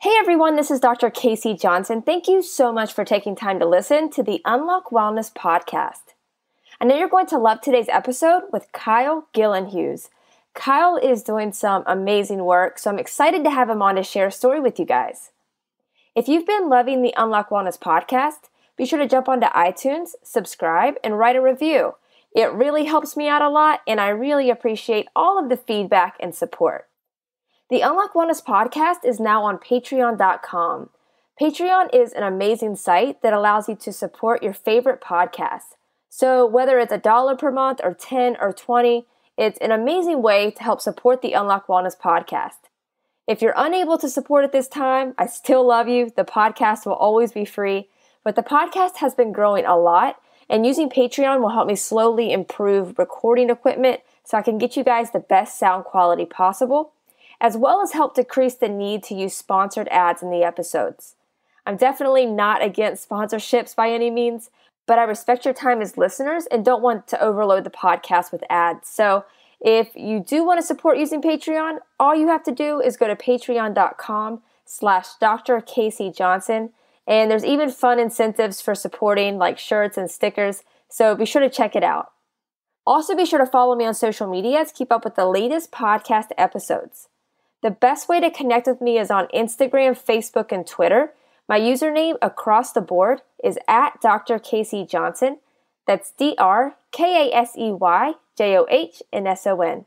Hey everyone, this is Dr. Casey Johnson. Thank you so much for taking time to listen to the Unlock Wellness podcast. I know you're going to love today's episode with Kyle Gillen-Hughes. Kyle is doing some amazing work, so I'm excited to have him on to share a story with you guys. If you've been loving the Unlock Wellness podcast, be sure to jump onto iTunes, subscribe, and write a review. It really helps me out a lot, and I really appreciate all of the feedback and support. The Unlock Wellness podcast is now on patreon.com. Patreon is an amazing site that allows you to support your favorite podcasts. So whether it's $1 per month or 10 or 20, it's an amazing way to help support the Unlock Wellness podcast. If you're unable to support at this time, I still love you. The podcast will always be free, but the podcast has been growing a lot, and using Patreon will help me slowly improve recording equipment so I can get you guys the best sound quality possible, as well as help decrease the need to use sponsored ads in the episodes. I'm definitely not against sponsorships by any means, but I respect your time as listeners and don't want to overload the podcast with ads. So if you do want to support using Patreon, all you have to do is go to patreon.com/Dr. Casey Johnson. And there's even fun incentives for supporting like shirts and stickers. So be sure to check it out. Also be sure to follow me on social media to keep up with the latest podcast episodes. The best way to connect with me is on Instagram, Facebook, and Twitter. My username across the board is at Dr. Casey Johnson. That's DrKaseyJohnson.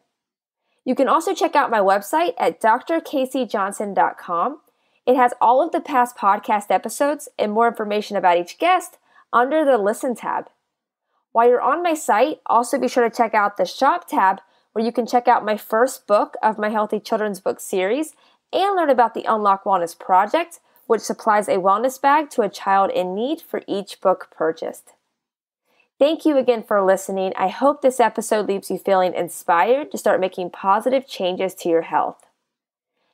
You can also check out my website at drkaseyjohnson.com. It has all of the past podcast episodes and more information about each guest under the Listen tab. While you're on my site, also be sure to check out the Shop tab, where you can check out my first book of my Healthy Children's Book series and learn about the Unlock Wellness Project, which supplies a wellness bag to a child in need for each book purchased. Thank you again for listening. I hope this episode leaves you feeling inspired to start making positive changes to your health.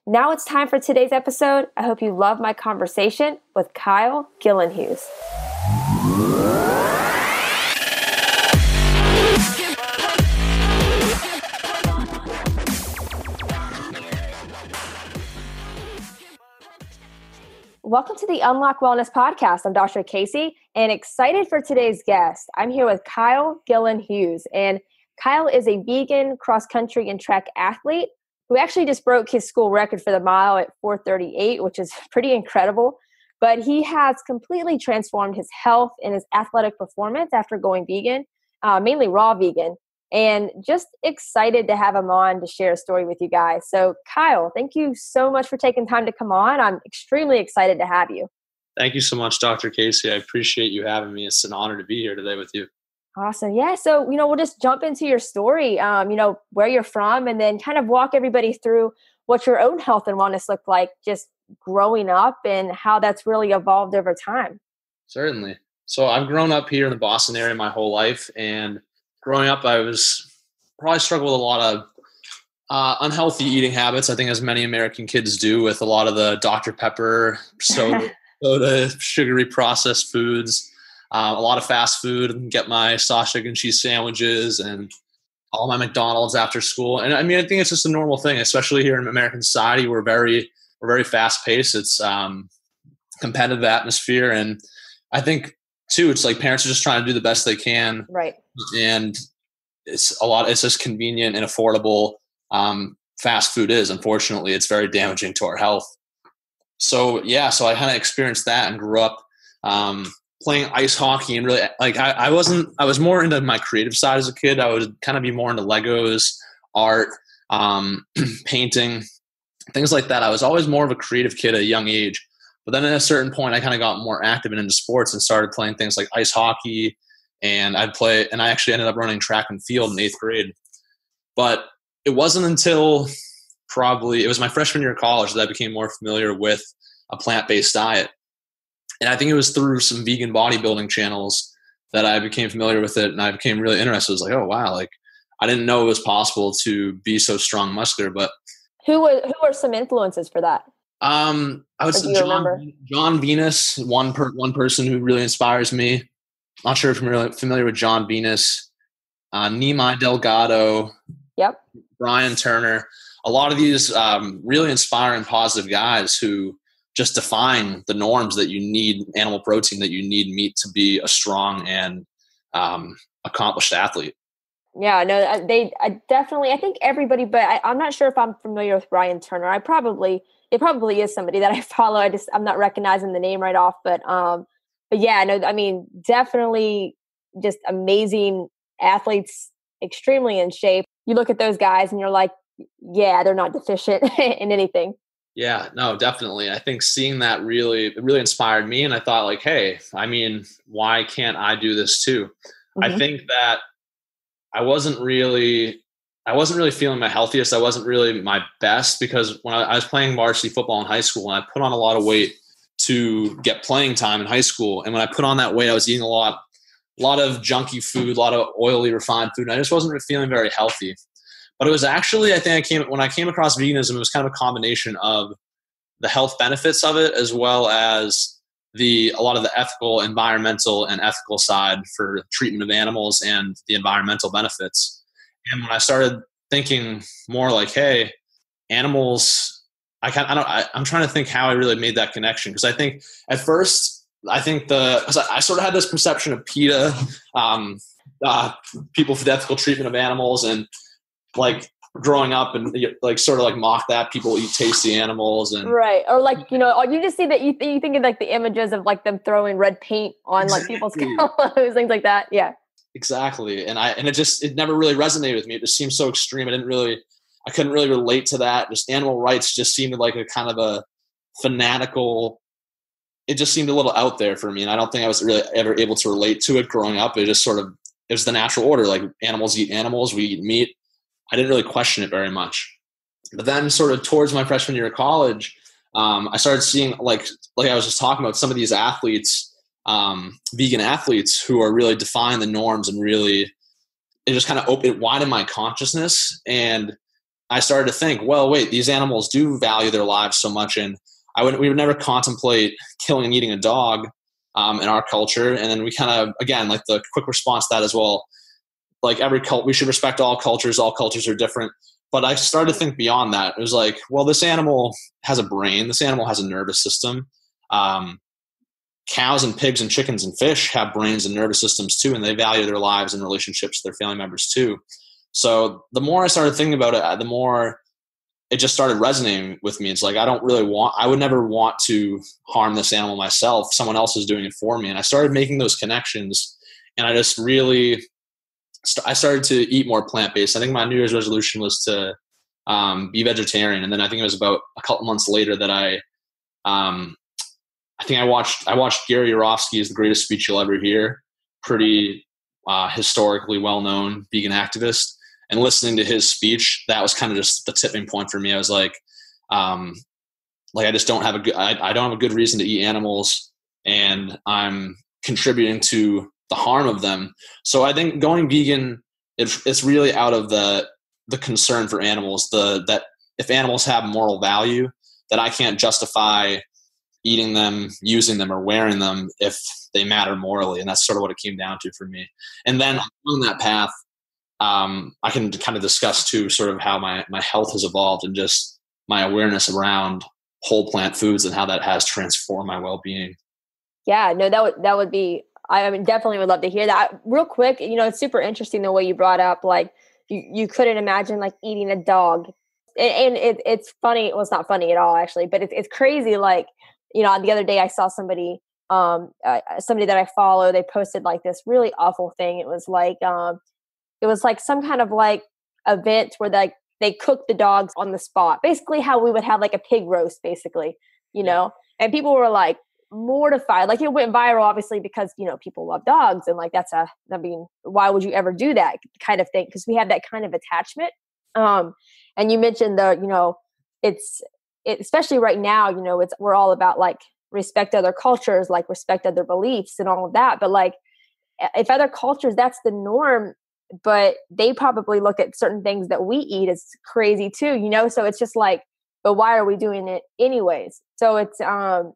Now it's time for today's episode. I hope you love my conversation with Kyle Gillen-Hughes. Welcome to the Unlock Wellness podcast. I'm Dr. Casey and excited for today's guest. I'm here with Kyle Gillen-Hughes, and Kyle is a vegan cross-country and track athlete who actually just broke his school record for the mile at 4:38, which is pretty incredible. But he has completely transformed his health and his athletic performance after going vegan, mainly raw vegan, and just excited to have him on to share a story with you guys. So Kyle, thank you so much for taking time to come on. I'm extremely excited to have you. Thank you so much, Dr. Casey. I appreciate you having me. It's an honor to be here today with you. Awesome. Yeah. So, we'll just jump into your story, where you're from, and then kind of walk everybody through what your own health and wellness looked like just growing up and how that's really evolved over time. Certainly. So I've grown up here in the Boston area my whole life, and growing up, I was probably struggled with a lot of unhealthy eating habits. I think as many American kids do, with a lot of the Dr. Pepper, soda, sugary processed foods, a lot of fast food, and get my sausage, egg, and cheese sandwiches and all my McDonald's after school. And I mean, I think it's just a normal thing, especially here in American society. We're very fast paced. It's competitive atmosphere. And I think too, it's like parents are just trying to do the best they can. Right. And it's just convenient and affordable. Fast food is, unfortunately, it's very damaging to our health. So I kind of experienced that and grew up playing ice hockey, and really I was more into my creative side as a kid. I would kind of be more into Legos, art, painting, things like that. I was always more of a creative kid at a young age. But then at a certain point, I kind of got more active and into sports and started playing things like ice hockey. And I actually ended up running track and field in 8th grade. But it wasn't until it was my freshman year of college that I became more familiar with a plant-based diet. And I think it was through some vegan bodybuilding channels that I became familiar with it. And I became really interested. I was like, oh, wow. Like, I didn't know it was possible to be so strong, muscular. But who are some influences for that? I would say John Venus, one person who really inspires me. Not sure if you're really familiar with John Venus, Nimai Delgado, yep, Brian Turner. A lot of these really inspiring, positive guys who just define the norms that you need animal protein, that you need meat to be a strong and accomplished athlete. Yeah, no, I definitely, I think everybody, but I'm not sure if I'm familiar with Ryan Turner. It probably is somebody that I follow. I'm not recognizing the name right off, but yeah, no, I mean, definitely just amazing athletes, extremely in shape. You look at those guys and you're like, yeah, they're not deficient in anything. Yeah, no, definitely. I think seeing that really inspired me. And I thought like, hey, I mean, why can't I do this too? I think that I wasn't really feeling my healthiest. I wasn't really my best because when I was playing varsity football in high school and I put on a lot of weight to get playing time in high school. And when I put on that weight, I was eating a lot of junky food, a lot of oily refined food. And I just wasn't feeling very healthy. But it was actually, I think when I came across veganism, it was kind of a combination of the health benefits of it, as well as a lot of the environmental and ethical side for treatment of animals and the environmental benefits. And when I started thinking more like, hey, animals, I'm trying to think how I really made that connection. Because I think at first, because I sort of had this perception of PETA, people for the ethical treatment of animals, and like growing up and like sort of like mock that people eat tasty animals and right, or like or you just see that you think of like the images of like them throwing red paint on like people's clothes, things like that. Yeah, exactly. And it never really resonated with me. It just seemed so extreme. I couldn't really relate to that. Just animal rights just seemed like a kind of a fanatical. It just seemed a little out there for me, and I don't think I was really ever able to relate to it growing up. It was the natural order. Like animals eat animals, we eat meat. I didn't really question it very much. But then sort of towards my freshman year of college, I started seeing like I was just talking about some of these athletes, vegan athletes who are really defying the norms, and really it just kind of widened my consciousness. And I started to think, well, wait, these animals do value their lives so much. And we would never contemplate killing and eating a dog in our culture. And then we kind of, again, like the quick response to that as well, like we should respect all cultures are different. But I started to think beyond that. It was like, well, this animal has a brain, this animal has a nervous system. Cows and pigs and chickens and fish have brains and nervous systems too, and they value their lives and relationships with their family members too. So the more I started thinking about it, the more it just started resonating with me. It's like, I would never want to harm this animal myself. Someone else is doing it for me. And I started making those connections, and I started to eat more plant-based. I think my New Year's resolution was to be vegetarian. And then I think it was about a couple months later that I watched Gary Yourofsky's The Greatest Speech You'll Ever Hear, pretty historically well-known vegan activist. And listening to his speech, that was kind of just the tipping point for me. I was like I just don't have I don't have a good reason to eat animals, and I'm contributing to the harm of them. So I think going vegan, it's really out of the concern for animals, that if animals have moral value, that I can't justify eating them, using them, or wearing them if they matter morally. And that's sort of what it came down to for me. And then on that path, I can kind of discuss too sort of how my health has evolved and just my awareness around whole plant foods and how that has transformed my well-being. Yeah, no, that would be, I mean, definitely would love to hear that. Real quick, it's super interesting the way you brought up, like, you couldn't imagine like eating a dog. And it's funny. Well, it's not funny at all, actually, but it's crazy. Like, the other day I saw somebody that I follow, they posted like this really awful thing. It was like some kind of like event where they cooked the dogs on the spot, basically how we would have like a pig roast, basically, and people were like mortified. Like, it went viral, obviously, because, people love dogs, and like, why would you ever do that kind of thing? Because we have that kind of attachment. And you mentioned especially right now, we're all about like respect other cultures, like respect other beliefs and all of that. But like, if other cultures, that's the norm, but they probably look at certain things that we eat as crazy too, so it's just like, but why are we doing it anyways? So it's,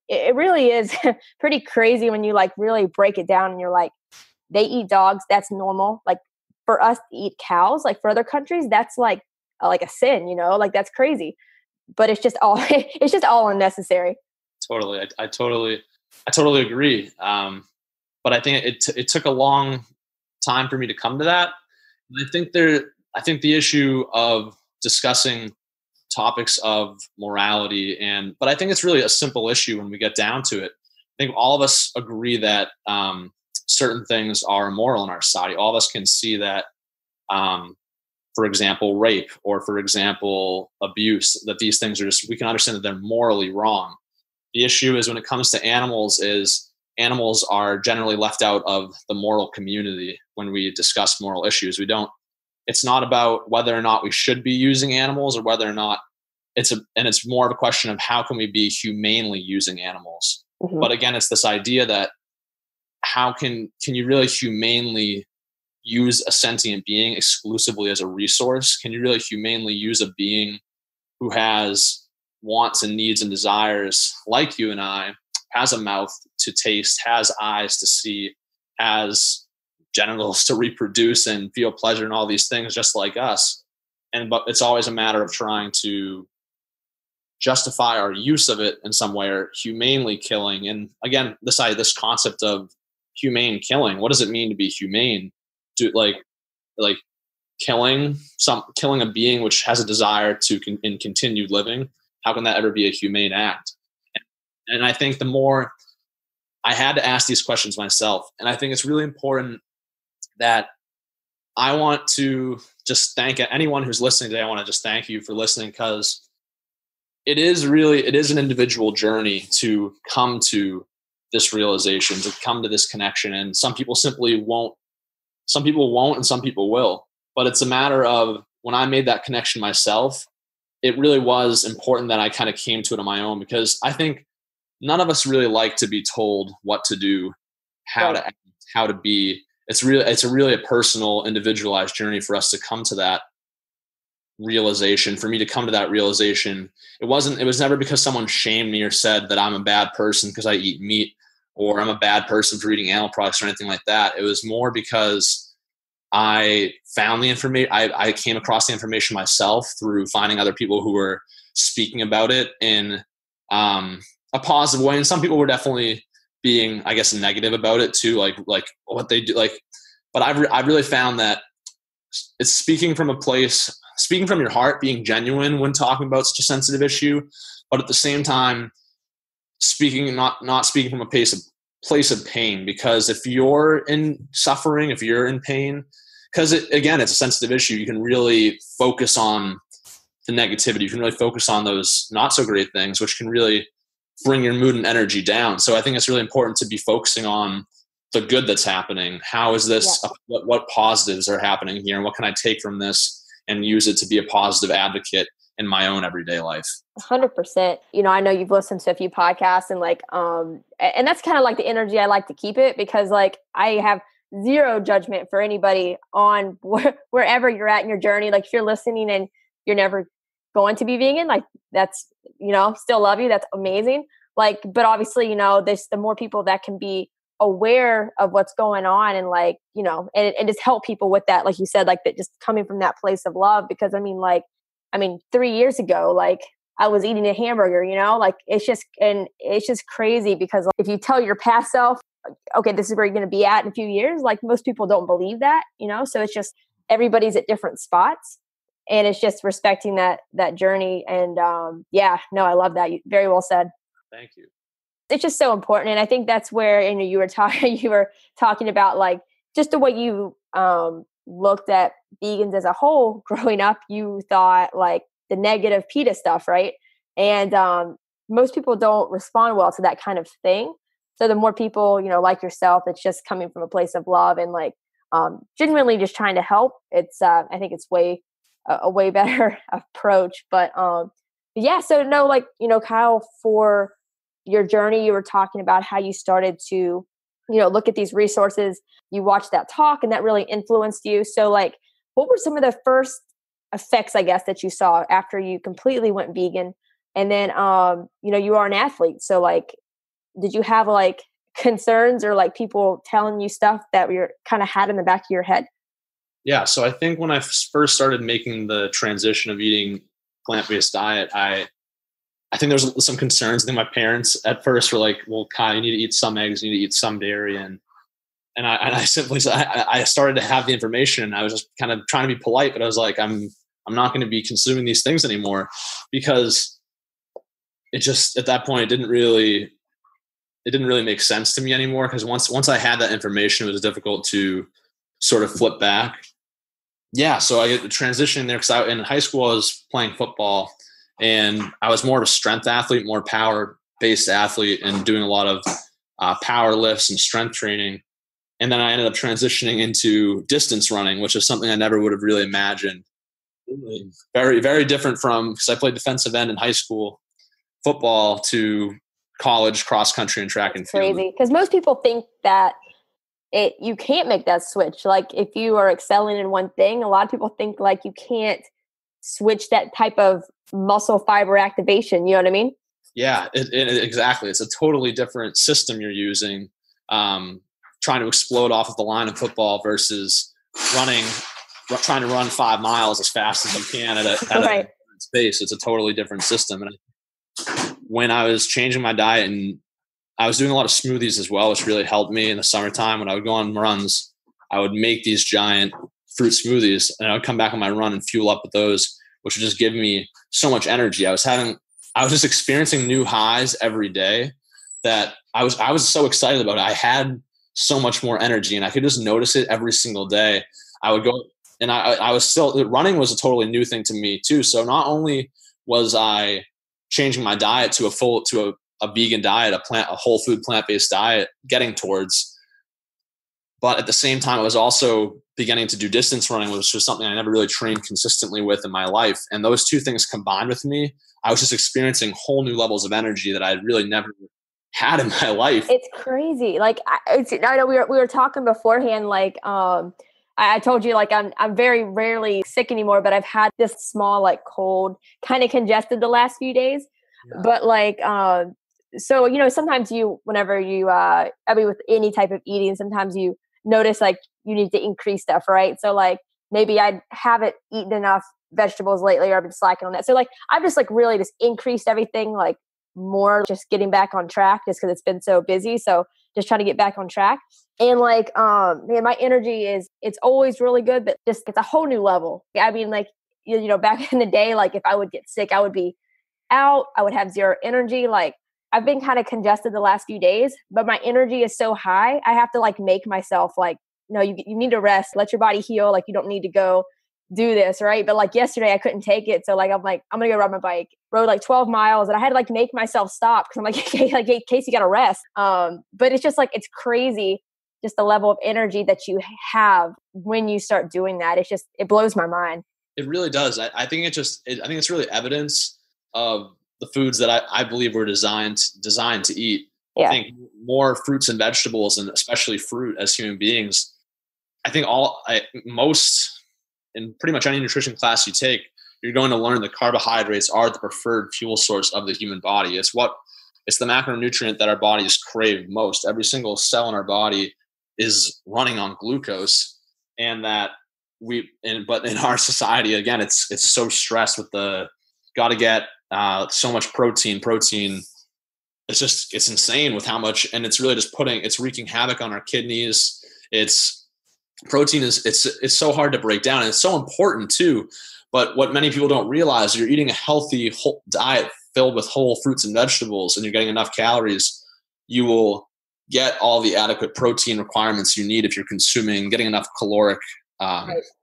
it really is pretty crazy when you like really break it down, and you're like, they eat dogs, that's normal. Like, for us to eat cows, like for other countries, that's like a sin, like that's crazy, but it's just all unnecessary. Totally. I totally agree. But I think it took a long time for me to come to that. And I think the issue of discussing topics of morality but I think it's really a simple issue when we get down to it. I think all of us agree that certain things are immoral in our society. All of us can see that, for example, rape or, for example, abuse, that these things we can understand that they're morally wrong. The issue is when it comes to animals are generally left out of the moral community when we discuss moral issues. It's not about whether or not we should be using animals or whether or not it's more of a question of how can we be humanely using animals. Mm-hmm. But again, it's this idea that how can you really humanely use a sentient being exclusively as a resource? Can you really humanely use a being who has wants and needs and desires like you and I, has a mouth to taste, has eyes to see, has genitals to reproduce and feel pleasure and all these things just like us? But it's always a matter of trying to justify our use of it in some way, or humanely killing. And again, this concept of humane killing, what does it mean to be humane? Killing a being which has a desire to continue living, how can that ever be a humane act? And I think the more I had to ask these questions myself, and I think it's really important that I want to just thank anyone who's listening today. I want to just thank you for listening, because it is an individual journey to come to this realization, to come to this connection. And some people simply won't, some people won't, and some people will. But it's a matter of, when I made that connection myself, it really was important that I kind of came to it on my own, because I think none of us really like to be told what to do, how to act, how to be. It's really a personal, individualized journey for us to come to that realization. For me to come to that realization, it was never because someone shamed me or said that I'm a bad person because I eat meat, or I'm a bad person for eating animal products or anything like that. It was more because I found the information. I came across the information myself through finding other people who were speaking about it in a positive way. And some people were definitely being, I guess, negative about it too, like what they do. But I've really found that it's speaking from your heart, being genuine when talking about such a sensitive issue, but at the same time, not speaking from a place of pain. Because if you're in suffering, if you're in pain, because it's a sensitive issue, you can really focus on the negativity. You can really focus on those not so great things, which can really bring your mood and energy down. So I think it's really important to be focusing on the good that's happening. How is this? Yeah. What positives are happening here, and what can I take from this and use it to be a positive advocate in my own everyday life? 100%. I know you've listened to a few podcasts, and and that's kind of like the energy I like to keep it, because I have zero judgment for anybody on wherever you're at in your journey. If you're listening and you're never going to be vegan, that's, still love you. That's amazing. But obviously, there's the more people that can be aware of what's going on, and and just help people with that. Like you said, that just coming from that place of love. Because 3 years ago, I was eating a hamburger, it's just crazy, because if you tell your past self, okay, this is where you're going to be at in a few years, most people don't believe that, so it's just, everybody's at different spots, and it's just respecting that journey. And I love that. Very well said. Thank you. It's just so important. And I think that's where, you were talking about just the way you looked at vegans as a whole. Growing up, you thought the negative PETA stuff, right? And most people don't respond well to that kind of thing. So the more people, like yourself, it's just coming from a place of love and genuinely just trying to help. It's I think it's a way better approach. But yeah, so no, Kyle, for your journey, you were talking about how you started to, look at these resources. You watched that talk, and that really influenced you. So what were some of the first effects, I guess, that you saw after you completely went vegan? And then, you are an athlete. So did you have concerns or people telling you stuff that you're kind of had in the back of your head? Yeah. So I think when I first started making the transition of eating plant-based diet, I I think there's some concerns. I think my parents at first were like, well, Kyle, you need to eat some eggs, you need to eat some dairy. And I simply said, I started to have the information, and I was just kind of trying to be polite, but I was like, I'm not going to be consuming these things anymore, because it just, at that point, it didn't really make sense to me anymore. Because once I had that information, it was difficult to sort of flip back. Yeah. So I get the transition there, because in high school I was playing football, and I was more of a strength athlete, more power based athlete, and doing a lot of power lifts and strength training. And then I ended up transitioning into distance running, which is something I never would have really imagined. Very, very different from, because I played defensive end in high school football to college cross country and track and field. Crazy, because most people think that you can't make that switch. Like if you are excelling in one thing, a lot of people think like you can't switch that type of muscle fiber activation. You know what I mean? Yeah, exactly. It's a totally different system you're using, trying to explode off of the line of football versus trying to run 5 miles as fast as you can at right. a space. It's a totally different system. And when I was changing my diet, and I was doing a lot of smoothies as well, which really helped me in the summertime. When I would go on runs, I would make these giant fruit smoothies, and I would come back on my run and fuel up with those, which would just give me so much energy. I was just experiencing new highs every day that I was so excited about it. I had so much more energy, and I could just notice it every single day. I would go, and I was still, running was a totally new thing to me too. So not only was I changing my diet to a vegan diet, a whole food, plant-based diet, getting towards, but at the same time, I was also beginning to do distance running, which was something I never really trained consistently with in my life. And those two things combined with me, I was just experiencing whole new levels of energy that I had really never had in my life. It's crazy. Like I know we were talking beforehand. Like I told you, like I'm very rarely sick anymore, but I've had this small like cold, kind of congested the last few days. Yeah. But like so sometimes whenever you with any type of eating, sometimes you notice like you need to increase stuff, right? So like maybe I haven't eaten enough vegetables lately, or I've been slacking on that. So like I've just like really just increased everything, like more just getting back on track, just because it's been so busy. So just trying to get back on track. And like man, my energy it's always really good, but just it's a whole new level. I mean, like back in the day, like if I would get sick, I would be out, I would have zero energy. Like I've been kind of congested the last few days, but my energy is so high, I have to like make myself like, no, you need to rest, let your body heal. Like you don't need to go do this, right? But like yesterday I couldn't take it. So like, I'm like, I'm going to go ride my bike, rode like 12 miles, and I had to like make myself stop, because I'm like, hey, Casey, got to rest. But it's just like, it's crazy, just the level of energy that you have when you start doing that. It blows my mind. It really does. I think I think it's really evidence of the foods that I believe were designed to eat. Yeah. I think more fruits and vegetables, and especially fruit as human beings. I think most in pretty much any nutrition class you take, you're going to learn that carbohydrates are the preferred fuel source of the human body. It's the macronutrient that our bodies crave most. Every single cell in our body is running on glucose, and that but in our society, again, it's so stressed with got to get so much protein. It's insane with how much, and it's really just it's wreaking havoc on our kidneys. Protein it's so hard to break down, and it's so important too. But what many people don't realize, you're eating a healthy whole diet filled with whole fruits and vegetables, and you're getting enough calories, you will get all the adequate protein requirements you need if you're getting enough caloric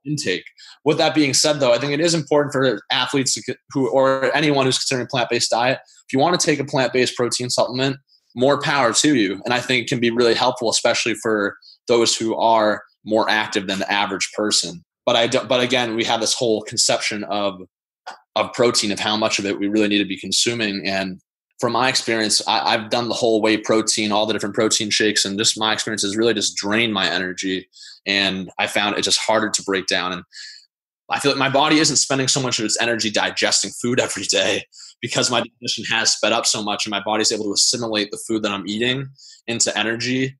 intake. With that being said, though, I think it is important for athletes or anyone who's considering a plant-based diet. If you want to take a plant-based protein supplement, more power to you. And I think it can be really helpful, especially for those who are more active than the average person. But again, we have this whole conception of protein, of how much of it we really need to be consuming. And from my experience, I've done the whole whey protein, all the different protein shakes, and just my experience has really just drained my energy. And I found it just harder to break down. And I feel like my body isn't spending so much of its energy digesting food every day, because my digestion has sped up so much, and my body's able to assimilate the food that I'm eating into energy.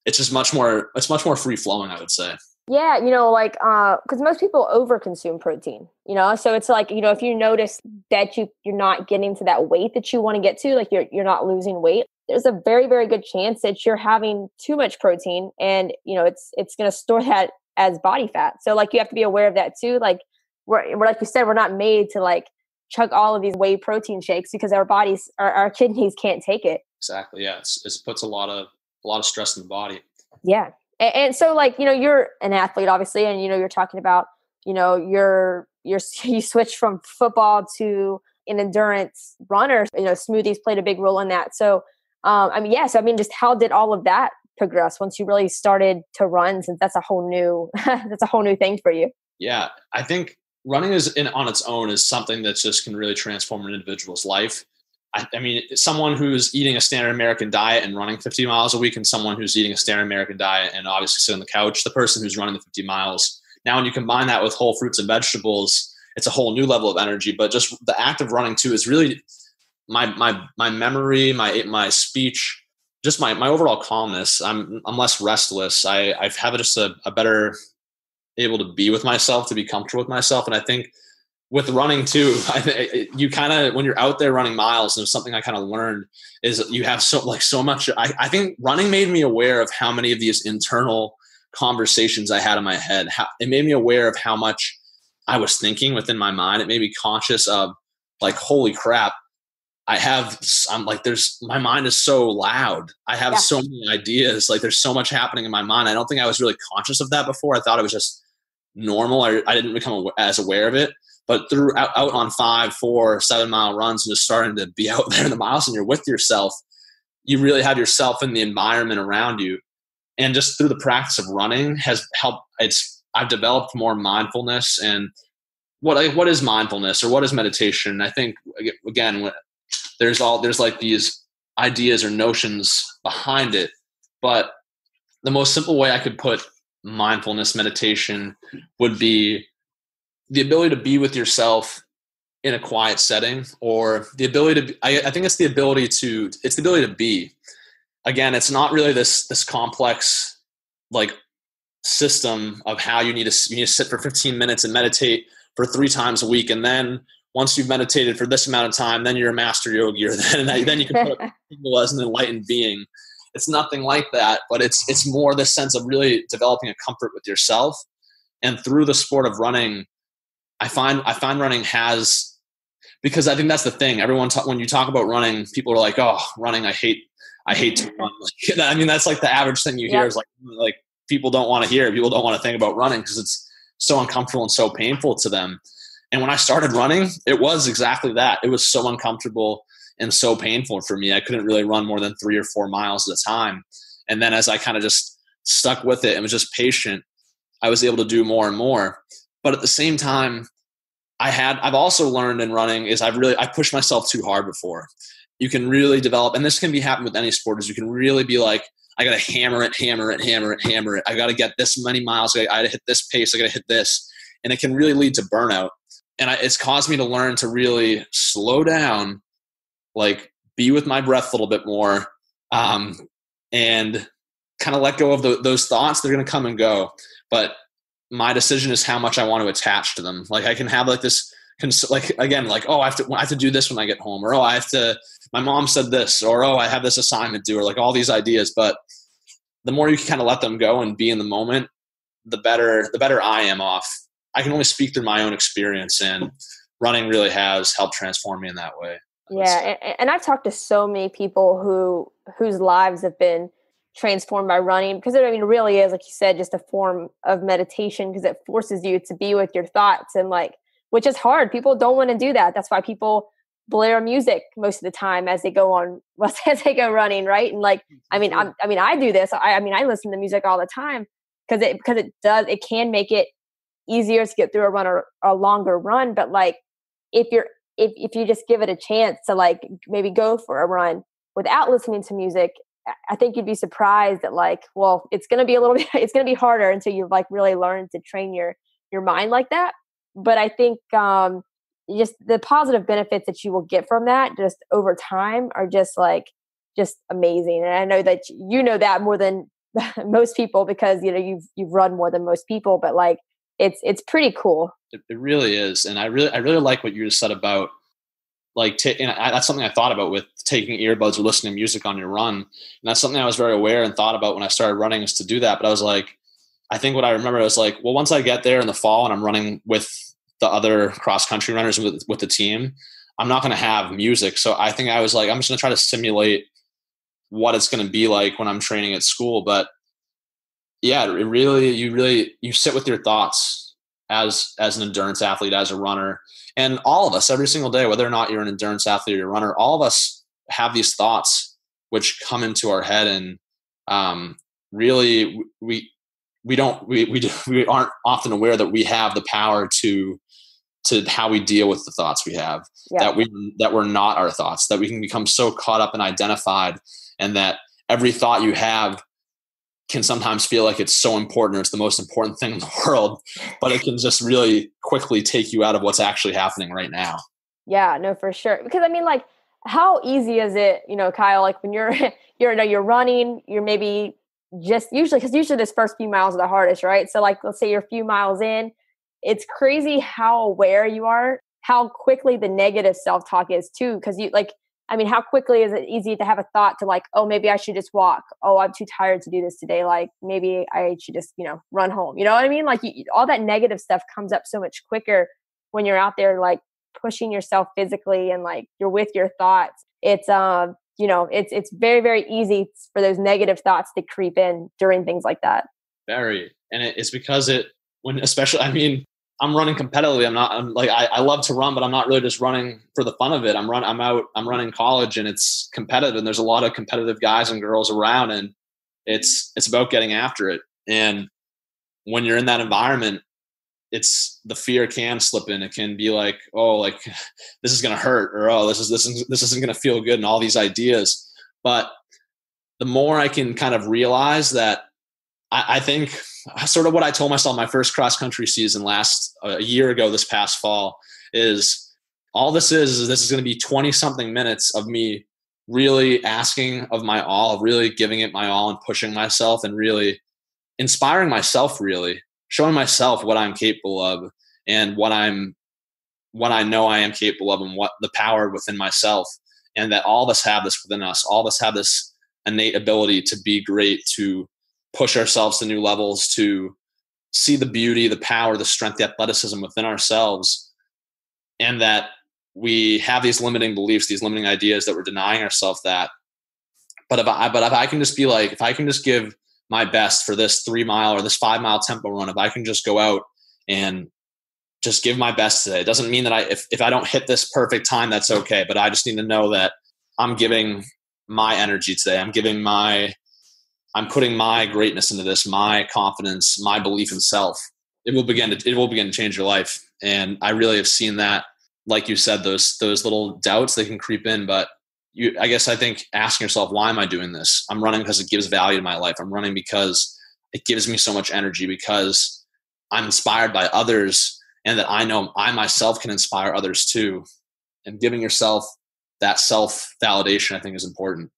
It's just much more free flowing, I would say. Yeah, like, because most people overconsume protein, so it's like, if you notice that you're not getting to that weight that you want to get to, like you're not losing weight, there's a very, very good chance that you're having too much protein, and it's going to store that as body fat. So like you have to be aware of that too. Like we're like you said, we're not made to like chug all of these whey protein shakes because our bodies, our kidneys can't take it. Exactly. Yeah. It puts a lot of stress in the body. Yeah. And so like, you're an athlete obviously, and you're talking about, you switched from football to an endurance runner, smoothies played a big role in that. So, just how did all of that progress once you really started to run, since that's a whole new, that's a whole new thing for you? Yeah. I think running on its own is something that just can really transform an individual's life. I mean, someone who's eating a standard American diet and running 50 miles a week, and someone who's eating a standard American diet and obviously sitting on the couch, the person who's running the 50 miles. Now, when you combine that with whole fruits and vegetables, it's a whole new level of energy. But just the act of running too is really my memory, my speech, just my overall calmness. I'm less restless. I have just a better able to be with myself, to be comfortable with myself. And I think with running too, you kind of, when you're out there running miles, and something I kind of learned is you have so much. I think running made me aware of how many of these internal conversations I had in my head. It made me aware of how much I was thinking within my mind. It made me conscious of like, holy crap, my mind is so loud. I have so many ideas. Like there's so much happening in my mind. I don't think I was really conscious of that before. I thought it was just normal. I didn't become as aware of it. But out on 5, 4, 7 mile runs and just starting to be out there in the miles and you're with yourself, you really have yourself in the environment around you. And just through the practice of running has helped. I've developed more mindfulness. And what is mindfulness, or what is meditation? I think again, there's like these ideas or notions behind it, but the most simple way I could put mindfulness meditation would be the ability to be with yourself in a quiet setting, or the ability to I think it's the ability to be. Again, it's not really this complex like system of how you need to sit for 15 minutes and meditate for 3 times a week, and then once you've meditated for this amount of time, then you're a master yogi, or then you can put up people as an enlightened being. It's nothing like that, but it's more this sense of really developing a comfort with yourself. And through the sport of running, I find running has, because I think that's the thing. When you talk about running, people are like, "Oh, running, I hate to run." I mean, that's like the average thing you hear is like people don't want to hear. People don't want to think about running because it's so uncomfortable and so painful to them. And when I started running, it was exactly that. It was so uncomfortable and so painful for me. I couldn't really run more than 3 or 4 miles at a time. And then as I kind of just stuck with it and was just patient, I was able to do more and more. But at the same time, I've also learned in running is I pushed myself too hard before. You can really develop, and this can be happen with any sport, is you can really be like, I got to hammer it. I got to get this many miles. I got to hit this pace. I got to hit this. And it can really lead to burnout. And it's caused me to learn to really slow down, like be with my breath a little bit more, and kind of let go of those thoughts. They're going to come and go. But my decision is how much I want to attach to them. Like I can have like this, oh, I have to do this when I get home, or, oh, my mom said this, or, oh, I have this assignment due, or like all these ideas. But the more you can kind of let them go and be in the moment, the better I am off. I can only speak through my own experience, and running really has helped transform me in that way. Yeah. And I've talked to so many people whose lives have been transformed by running, because it really is, like you said, just a form of meditation, because it forces you to be with your thoughts, and like, which is hard. People don't want to do that. That's why people blare music most of the time as they go running. Right. And like, I do this. I listen to music all the time because it can make it easier to get through a run or a longer run. But like, if you just give it a chance to like maybe go for a run without listening to music, I think you'd be surprised that like, well, it's going to be harder until you've like really learned to train your mind like that. But I think just the positive benefits that you will get from that just over time are just amazing. And I know that you know that more than most people because, you've run more than most people, but like, it's pretty cool. It really is. And I really like what you just said about like, that's something I thought about with taking earbuds or listening to music on your run. And that's something I was very aware and thought about when I started running, is to do that. But I was like, I think what I remember was like, well, once I get there in the fall and I'm running with the other cross country runners with the team, I'm not going to have music. So I think I was like, I'm just going to try to simulate what it's going to be like when I'm training at school. But yeah, you sit with your thoughts as an endurance athlete, as a runner. And all of us, every single day, whether or not you're an endurance athlete or you're a runner, all of us have these thoughts which come into our head. And really, we aren't often aware that we have the power to how we deal with the thoughts we have. Yeah. That we're not our thoughts. That we can become so caught up and identified, and that every thought you have can sometimes feel like it's so important, or it's the most important thing in the world, but it can just really quickly take you out of what's actually happening right now. Yeah, no, for sure. Because I mean, like, how easy is it, Kyle, like when you're running, you're maybe just usually this first few miles are the hardest, right? So like, let's say you're a few miles in, it's crazy how aware you are, how quickly the negative self-talk is too. Cause how quickly is it easy to have a thought to like, oh, maybe I should just walk. Oh, I'm too tired to do this today. Like maybe I should just, run home. You know what I mean? Like all that negative stuff comes up so much quicker when you're out there, like pushing yourself physically and like you're with your thoughts. It's, it's very, very easy for those negative thoughts to creep in during things like that. Very. And it's because I'm running competitively. I love to run, but I'm not really just running for the fun of it. I'm running college, and it's competitive, and there's a lot of competitive guys and girls around, and it's about getting after it. And when you're in that environment, it's the fear can slip in. It can be like, oh, like this is going to hurt, or, oh, this isn't going to feel good, and all these ideas. But the more I can kind of realize that, I think sort of what I told myself my first cross country season a year ago, this past fall, is all this is going to be 20 something minutes of me really asking of my all, really giving it my all and pushing myself and really inspiring myself, really showing myself what I'm capable of and what I know I am capable of, and what the power within myself, and that all of us have this within us. All of us have this innate ability to be great, to push ourselves to new levels, to see the beauty, the power, the strength, the athleticism within ourselves. And that we have these limiting beliefs, these limiting ideas that we're denying ourselves that. But if I can just be like, if I can just give my best for this 3 mile or this 5 mile tempo run, if I can just go out and just give my best today, it doesn't mean that if I don't hit this perfect time, that's okay. But I just need to know that I'm giving my energy today. I'm putting my greatness into this, my confidence, my belief in self. It will begin to change your life. And I really have seen that, like you said, those little doubts, they can creep in, but I think asking yourself, why am I doing this? I'm running because it gives value to my life. I'm running because it gives me so much energy, because I'm inspired by others, and that I know I myself can inspire others too. And giving yourself that self-validation, I think, is important.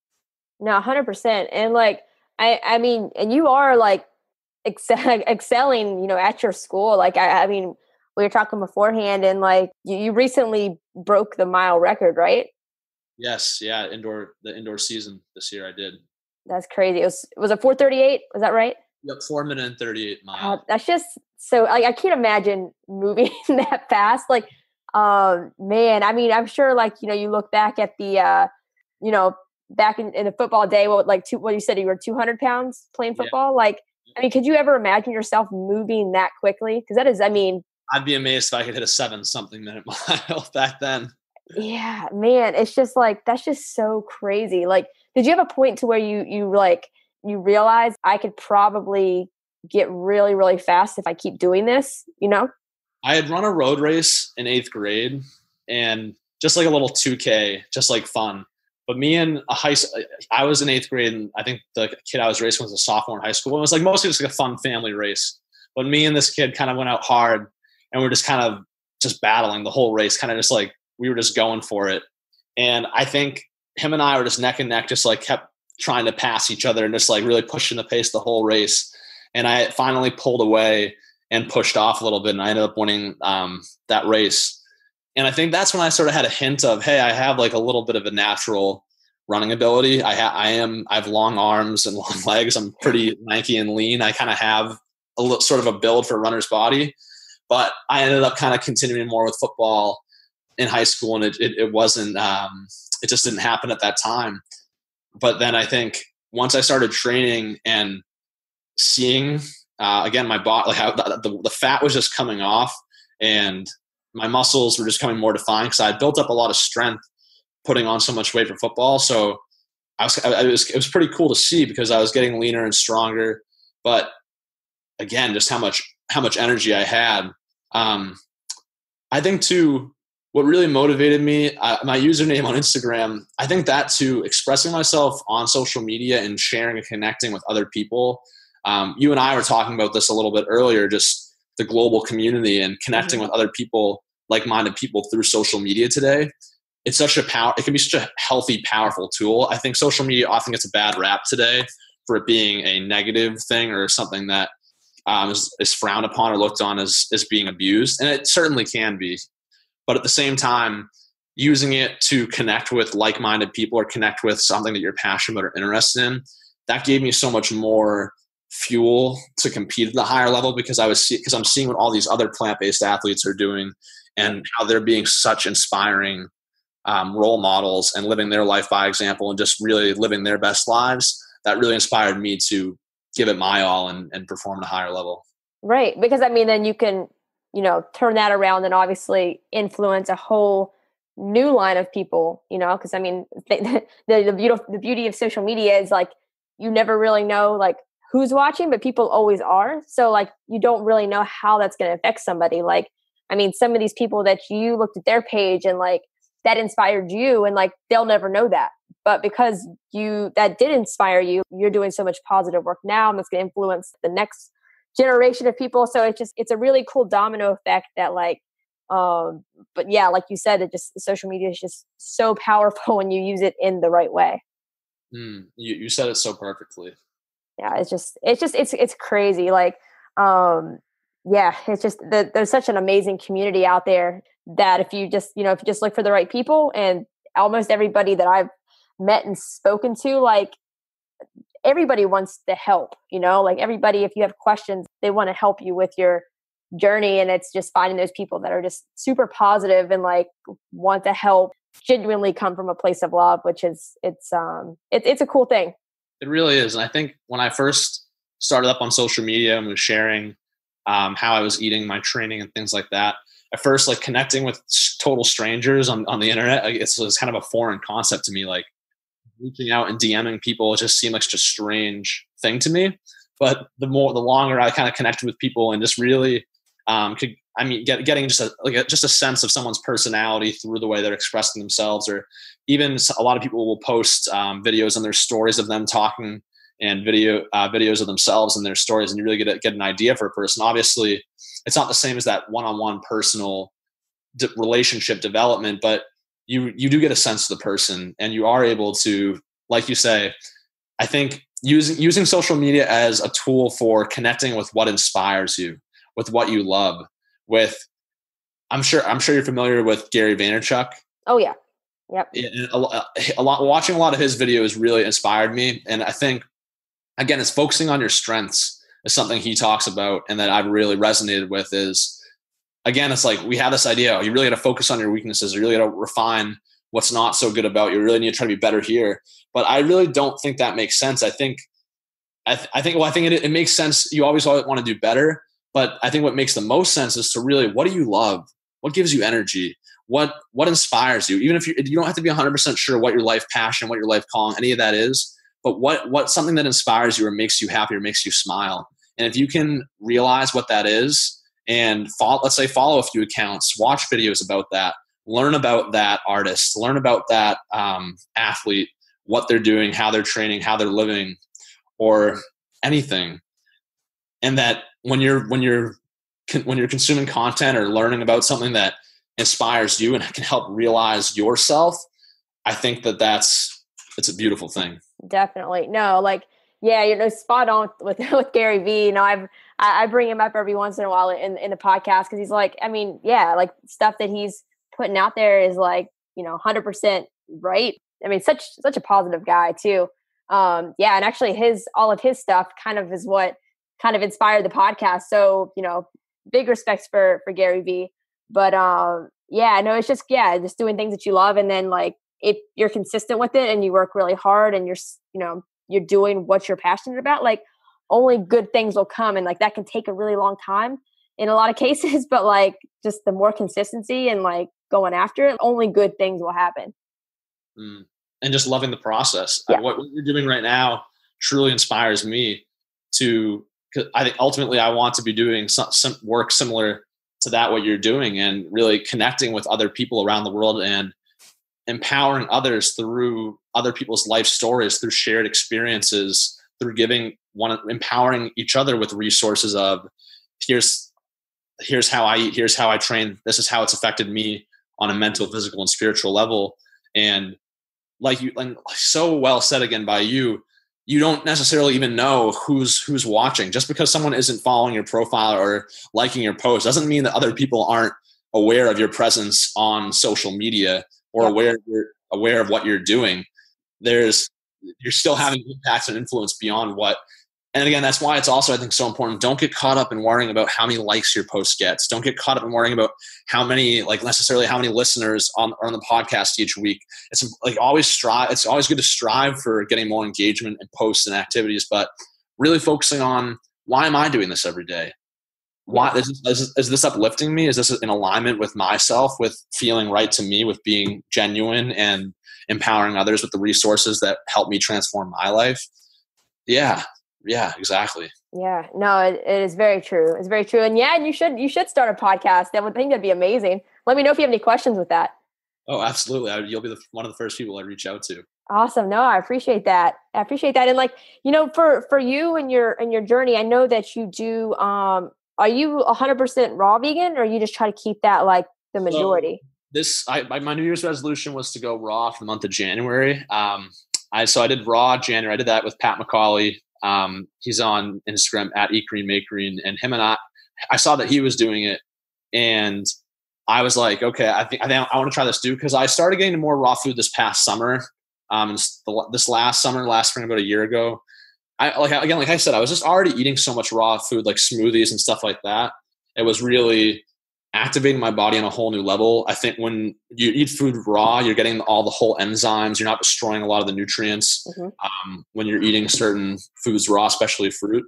No, 100%. And like, I mean, and you are like excelling, at your school. Like, I mean, we were talking beforehand, and like you recently broke the mile record, right? Yes. Yeah. The indoor season this year I did. That's crazy. Was it 4:38? Was that right? Yep. 4 minute and 38 miles. That's just so, like, I can't imagine moving that fast. Like, man, I mean, I'm sure like, you look back at the, back in the football day, what you said, you were 200 pounds playing football. Yeah. Like, I mean, could you ever imagine yourself moving that quickly? Because that is, I mean, I'd be amazed if I could hit a 7 something minute mile back then. Yeah, man, it's just like, that's just so crazy. Like, did you have a point to where you realized I could probably get really, really fast if I keep doing this, I had run a road race in 8th grade, and just like a little 2K, just like fun. But I was in 8th grade, and I think the kid I was racing was a sophomore in high school. And it was like mostly just like a fun family race. But me and this kid kind of went out hard, and we're just kind of just battling the whole race, kind of just like we were just going for it. And I think him and I were just neck and neck, just like kept trying to pass each other and just like really pushing the pace the whole race. And I finally pulled away and pushed off a little bit, and I ended up winning that race. And I think that's when I sort of had a hint of, hey, I have like a little bit of a natural running ability. I have long arms and long legs. I'm pretty lanky and lean. I kind of have a little sort of a build for a runner's body, but I ended up kind of continuing more with football in high school, and it wasn't, it just didn't happen at that time. But then I think once I started training and seeing, again, my body, like how the fat was just coming off and my muscles were just becoming more defined, because I had built up a lot of strength putting on so much weight for football. So it was pretty cool to see, because I was getting leaner and stronger, but again, just how much energy I had. I think too, what really motivated me, my username on Instagram, I think that too, expressing myself on social media and sharing and connecting with other people. You and I were talking about this a little bit earlier, just the global community and connecting with other people, like-minded people through social media today. It's such it can be such a healthy, powerful tool. I think social media often gets a bad rap today for it being a negative thing or something that is frowned upon or looked on as being abused. And it certainly can be. But at the same time, using it to connect with like-minded people or connect with something that you're passionate about or interested in, that gave me so much more fuel to compete at the higher level, because I'm seeing what all these other plant-based athletes are doing and how they're being such inspiring role models and living their life by example and just really living their best lives. That really inspired me to give it my all and perform at a higher level. Right. Because I mean, then you can, turn that around and obviously influence a whole new line of people, because I mean, the beauty of social media is like, you never really know like who's watching, but people always are. So like, you don't really know how that's going to affect somebody. Like, I mean, some of these people that you looked at their page and like that inspired you, and like, they'll never know that. But because that did inspire you, you're doing so much positive work now, and that's going to influence the next generation of people. So it's a really cool domino effect that like, but yeah, like you said, social media is just so powerful when you use it in the right way. You said it so perfectly. Yeah. It's crazy. Like, yeah, it's just there's such an amazing community out there that if you just look for the right people, and almost everybody that I've met and spoken to, like everybody wants to help, like everybody, if you have questions, they want to help you with your journey. And it's just finding those people that are just super positive and like want to help, genuinely come from a place of love, which is, it's a cool thing. It really is. And I think when I first started up on social media and was sharing how I was eating, my training and things like that, at first, like connecting with total strangers on the internet, it's kind of a foreign concept to me. Like reaching out and DMing people, it just seemed like such a strange thing to me. But the longer I kind of connected with people and just really getting just a sense of someone's personality through the way they're expressing themselves, or even a lot of people will post videos on their stories of them talking and videos of themselves and their stories, and you really get an idea for a person. Obviously, it's not the same as that one-on-one personal relationship development, but you do get a sense of the person, and you are able to, like you say, I think using social media as a tool for connecting with what inspires you, with what you love, I'm sure you're familiar with Gary Vaynerchuk. Oh yeah. Yep. Watching a lot of his videos really inspired me. And I think, again, it's focusing on your strengths is something he talks about, and that I've really resonated with is, again, it's like we have this idea, you really got to focus on your weaknesses. You really got to refine what's not so good about you. You really need to try to be better here. But I really don't think that makes sense. I think it makes sense. You always want to do better. But I think what makes the most sense is to really, what do you love? What gives you energy? What inspires you? Even if you don't have to be 100% sure what your life passion, what your life calling, any of that is, but what's something that inspires you or makes you happy or makes you smile. And if you can realize what that is and follow a few accounts, watch videos about that, learn about that artist, learn about that athlete, what they're doing, how they're training, how they're living, or anything. And that when you're consuming content or learning about something that inspires you and can help realize yourself, I think it's a beautiful thing. Definitely. No, like, yeah, spot on with with Gary Vee. I bring him up every once in a while in the podcast because he's like, I mean, yeah, like stuff that he's putting out there is like, 100% right. I mean, such a positive guy too. Yeah, and actually all of his stuff kind of is what kind of inspired the podcast. So, big respects for Gary Vee. But yeah, no, it's just, yeah, just doing things that you love, and then like if you're consistent with it and you work really hard and you're doing what you're passionate about, like only good things will come. And like that can take a really long time in a lot of cases, but like just the more consistency and like going after it, only good things will happen. And just loving the process. Yeah. What you're doing right now truly inspires me because I think ultimately I want to be doing some work similar to that, what you're doing, and really connecting with other people around the world and empowering others through other people's life stories, through shared experiences, through empowering each other with resources of here's how I eat, here's how I train, this is how it's affected me on a mental, physical, and spiritual level. And so well said again by you don't necessarily even know who's watching. Just because someone isn't following your profile or liking your post doesn't mean that other people aren't aware of your presence on social media or aware of what you're doing. You're still having impacts and influence beyond what. And again, that's why it's also, I think, so important. Don't get caught up in worrying about how many likes your post gets. Don't get caught up in worrying about how many listeners on the podcast each week. It's like always strive. It's always good to strive for getting more engagement in posts and activities, but really focusing on, why am I doing this every day? Why is this uplifting me? Is this in alignment with myself, with feeling right to me, with being genuine and empowering others with the resources that help me transform my life? Yeah, exactly. Yeah, no, it is very true. It's very true. And yeah, and you should start a podcast. I think that'd be amazing. Let me know if you have any questions with that. Oh, absolutely. You'll be one of the first people I reach out to. Awesome. No, I appreciate that. And like, for you and your journey, I know that you do, are you 100% raw vegan, or you just try to keep that like the majority? My New Year's resolution was to go raw for the month of January. I did raw January. I did that with Pat McCauley. He's on Instagram at @eatgreenmakegreen, and him and I saw that he was doing it, and I was like, okay, I think I want to try this too, because I started getting more raw food this past summer. This last spring, about a year ago. Like I said, I was just already eating so much raw food, like smoothies and stuff like that. It was really activating my body on a whole new level. I think when you eat food raw, you're getting all the whole enzymes. You're not destroying a lot of the nutrients when you're eating certain foods raw, especially fruit.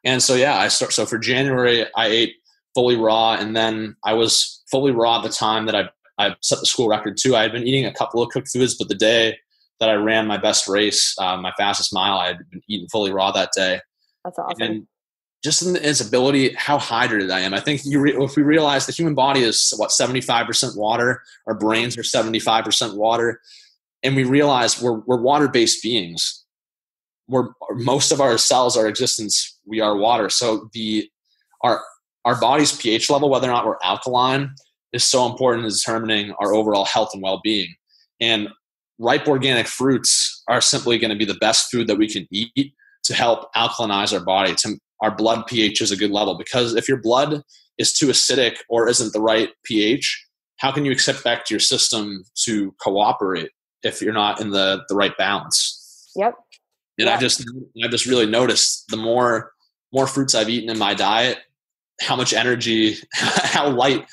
And so, yeah, so for January, I ate fully raw, and then I was fully raw at the time that I set the school record too. I had been eating a couple of cooked foods, but the day that I ran my best race, my fastest mile, I had been eating fully raw that day. That's awesome. And just in its ability, how hydrated I am. I think if we realize the human body is 75% water, our brains are 75% water, and we realize we're water-based beings. Most of our cells, our existence, we are water. So our body's pH level, whether or not we're alkaline, is so important in determining our overall health and well-being. And ripe organic fruits are simply going to be the best food that we can eat to help alkalinize our body. Our blood pH is a good level, because if your blood is too acidic or isn't the right pH, how can you expect your system to cooperate if you're not in the right balance? Yep. And I've just really noticed the more fruits I've eaten in my diet, how much energy, how light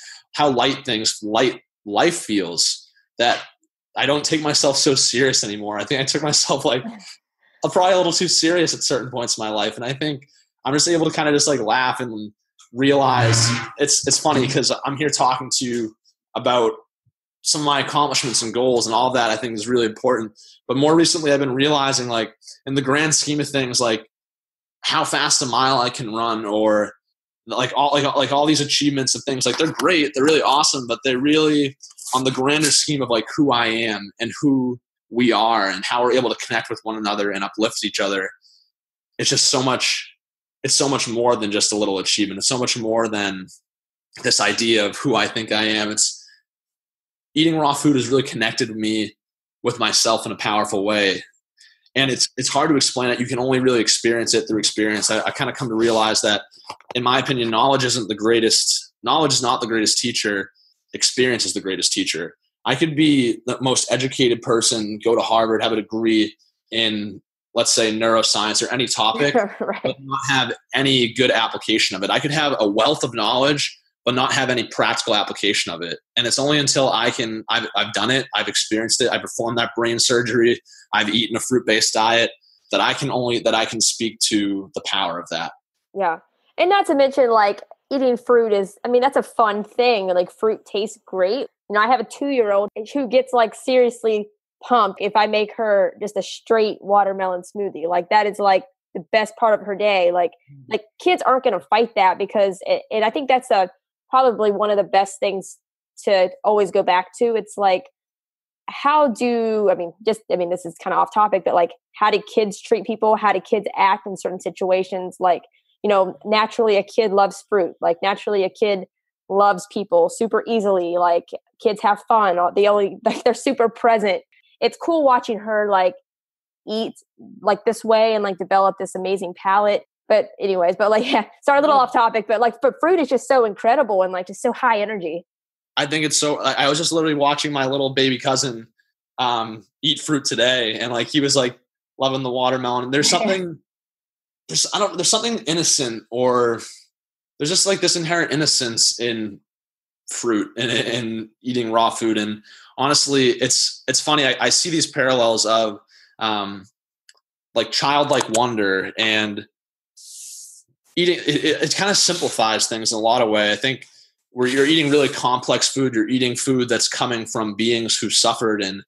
life feels, that I don't take myself so serious anymore. I think I took myself probably a little too serious at certain points in my life. And I think I'm just able to kind of just like laugh and realize it's funny, because I'm here talking to you about some of my accomplishments and goals, and all of that I think is really important. But more recently, I've been realizing, like, in the grand scheme of things, like how fast a mile I can run, or like all these achievements of things, like they're great, they're really awesome, but they're really on the grander scheme of like who I am and who we are and how we're able to connect with one another and uplift each other. It's just so much more than just a little achievement. It's so much more than this idea of who I think I am. It's eating raw food has really connected me with myself in a powerful way. And it's hard to explain it. You can only really experience it through experience. I kind of come to realize that, in my opinion, knowledge is not the greatest teacher. Experience is the greatest teacher. I could be the most educated person, go to Harvard, have a degree in, let's say, neuroscience or any topic, Right. but not have any good application of it. I could have a wealth of knowledge, but not have any practical application of it. And it's only until I've done it, I've experienced it, I performed that brain surgery, I've eaten a fruit-based diet, that I can speak to the power of that. Yeah. And not to mention, like, eating fruit that's a fun thing. Like, fruit tastes great. I have a 2-year-old who gets, like, seriously pumped if I make her just a straight watermelon smoothie. Like, that is, like, the best part of her day. Like kids aren't going to fight that and I think that's probably one of the best things to always go back to. It's like, this is kind of off topic, but, like, how do kids treat people? How do kids act in certain situations? Like, naturally a kid loves fruit. Like, naturally a kid loves people super easily. Like, kids have fun. They're super present. It's cool watching her, like, eat like this way and, like, develop this amazing palate. But anyways, yeah, sorry, a little off topic, but fruit is just so incredible and, like, just so high energy. I think it's so, I was just literally watching my little baby cousin eat fruit today, and, like, he was, like, loving the watermelon. There's something innocent, or there's just, like, this inherent innocence in fruit and eating raw food. And honestly, it's funny. I see these parallels of like childlike wonder, and eating. It kind of simplifies things in a lot of way. I think where you're eating really complex food, you're eating food that's coming from beings who suffered. And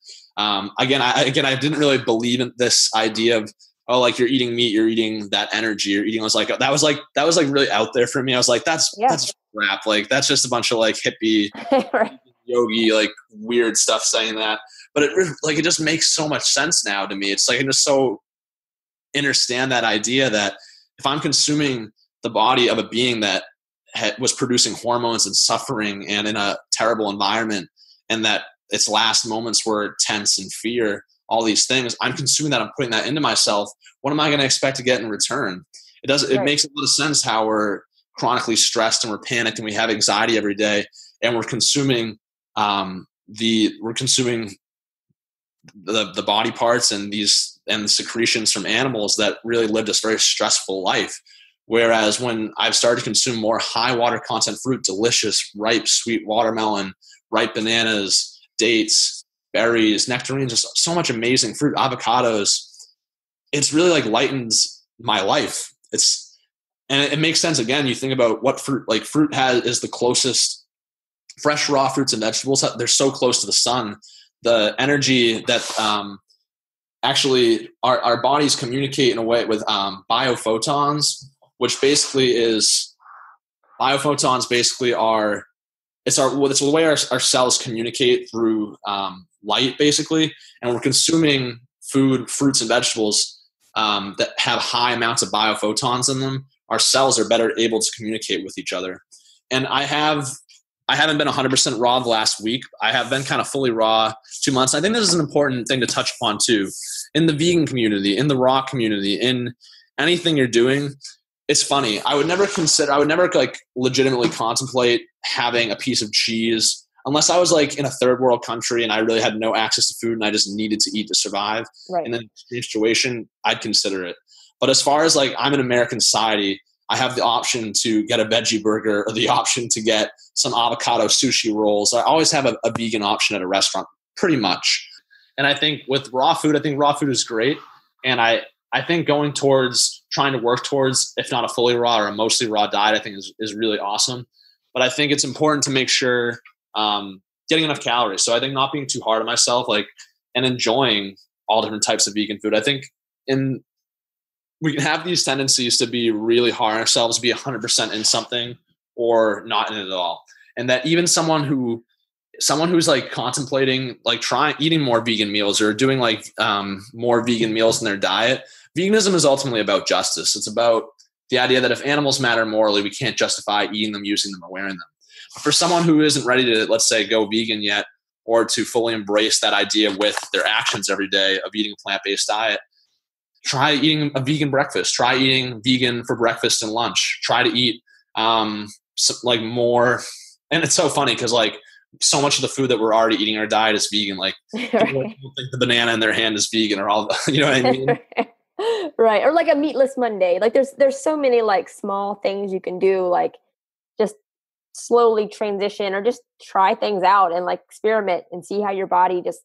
again, I didn't really believe in this idea of, oh, like, you're eating meat, you're eating that energy, you're eating. That was really out there for me. I was like, that's crap. Like, that's just a bunch of, like, hippie Right. yogi, like, weird stuff saying that. But it just makes so much sense now to me. It's like, I just so understand that idea that if I'm consuming the body of a being that was producing hormones and suffering and in a terrible environment, and that its last moments were tense and fear, all these things, I'm consuming that, I'm putting that into myself. What am I going to expect to get in return? It makes a lot of sense how we're chronically stressed and we're panicked and we have anxiety every day, and we're consuming the body parts and the secretions from animals that really lived this very stressful life. Whereas when I've started to consume more high water content fruit, delicious, ripe, sweet watermelon, ripe bananas, dates, berries, nectarines, just so much amazing fruit, avocados, it's really, like, lightens my life. And it makes sense. Again, you think about what fruit is the closest, fresh raw fruits and vegetables, they're so close to the sun. The energy that actually our bodies communicate in a way with biophotons, which basically is, biоphotons basically are, it's the way our cells communicate through light, basically. And we're consuming fruits and vegetables that have high amounts of biophotons in them. Our cells are better able to communicate with each other. And I haven't been 100% raw the last week. I have been kind of fully raw 2 months. I think this is an important thing to touch upon too. In the vegan community, in the raw community, in anything you're doing, it's funny. I would never like legitimately contemplate having a piece of cheese unless I was, like, in a third world country and I really had no access to food and I just needed to eat to survive. Right. In an extreme situation, I'd consider it. But as far as, like, I'm in American society, I have the option to get a veggie burger or the option to get some avocado sushi rolls. I always have a vegan option at a restaurant, pretty much. And I think with raw food, raw food is great. And I think trying to work towards, if not a fully raw or a mostly raw diet, I think is really awesome. But I think it's important to make sure getting enough calories. So I think not being too hard on myself, like, and enjoying all different types of vegan food. I think we can have these tendencies to be really hard on ourselves, be 100% in something or not in it at all. And that even someone who's, like, contemplating, like, eating more vegan meals or doing, like, more vegan meals in their diet, veganism is ultimately about justice. It's about the idea that if animals matter morally, we can't justify eating them, using them, or wearing them. But for someone who isn't ready to, let's say, go vegan yet, or to fully embrace that idea with their actions every day of eating a plant-based diet, try eating a vegan breakfast, try eating vegan for breakfast and lunch, try to eat like more. And it's so funny because like so much of the food that we're already eating in our diet is vegan. Like people don't think the banana in their hand is vegan or all, you know what I mean? Right. Or like a meatless Monday. Like there's so many like small things you can do, like just slowly transition or just try things out and like experiment and see how your body just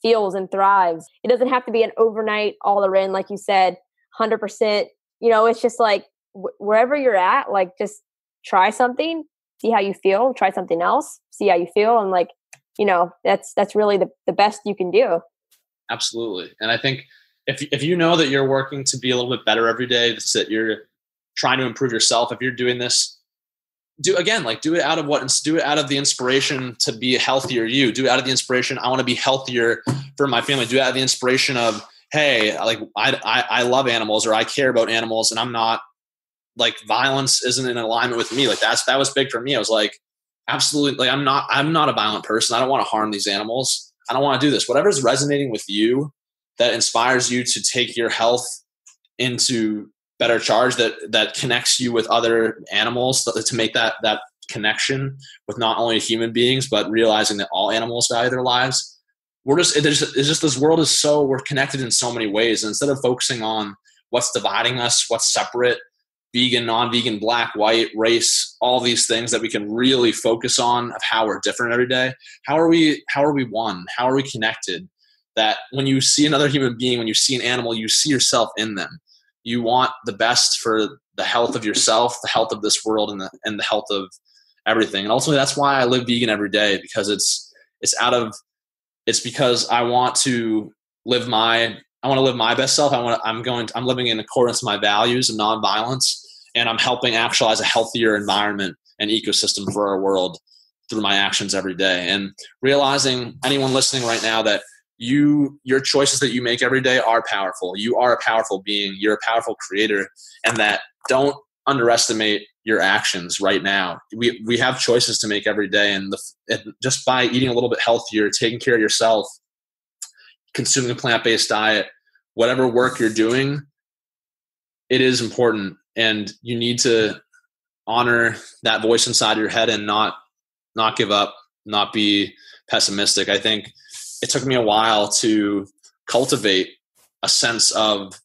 feels and thrives. It doesn't have to be an overnight all or in, like you said, 100%. It's just like wherever you're at, like just try something, see how you feel, try something else, see how you feel. And like, that's really the best you can do. Absolutely. And I think if you know that you're working to be a little bit better every day, that you're trying to improve yourself, if you're doing this, do it out of the inspiration to be a healthier you. Do it out of the inspiration, I want to be healthier for my family. Do it out of the inspiration of, hey, like I love animals, or I care about animals, and I'm not like, violence isn't in alignment with me. Like that was big for me. I was like, absolutely, like I'm not a violent person. I don't want to harm these animals. I don't want to do this. Whatever's resonating with you that inspires you to take your health into better charge, that connects you with other animals, to make that connection with not only human beings, but realizing that all animals value their lives. It's just this world is so, we're connected in so many ways. And instead of focusing on what's dividing us, what's separate, vegan, non-vegan, black, white, race, all these things that we can really focus on of how we're different every day. How are we one? How are we connected? That when you see another human being, when you see an animal, you see yourself in them. You want the best for the health of yourself, the health of this world, and the health of everything. And ultimately, that's why I live vegan every day, because it's because I want to live my best self. I'm living in accordance to my values of nonviolence, and I'm helping actualize a healthier environment and ecosystem for our world through my actions every day. And realizing, anyone listening right now, that your choices that you make every day are powerful. You are a powerful being. You're a powerful creator, and that don't underestimate your actions right now. We have choices to make every day, and just by eating a little bit healthier, taking care of yourself, consuming a plant-based diet, whatever work you're doing, it is important, and you need to honor that voice inside your head and not give up, not be pessimistic. I think it took me a while to cultivate a sense of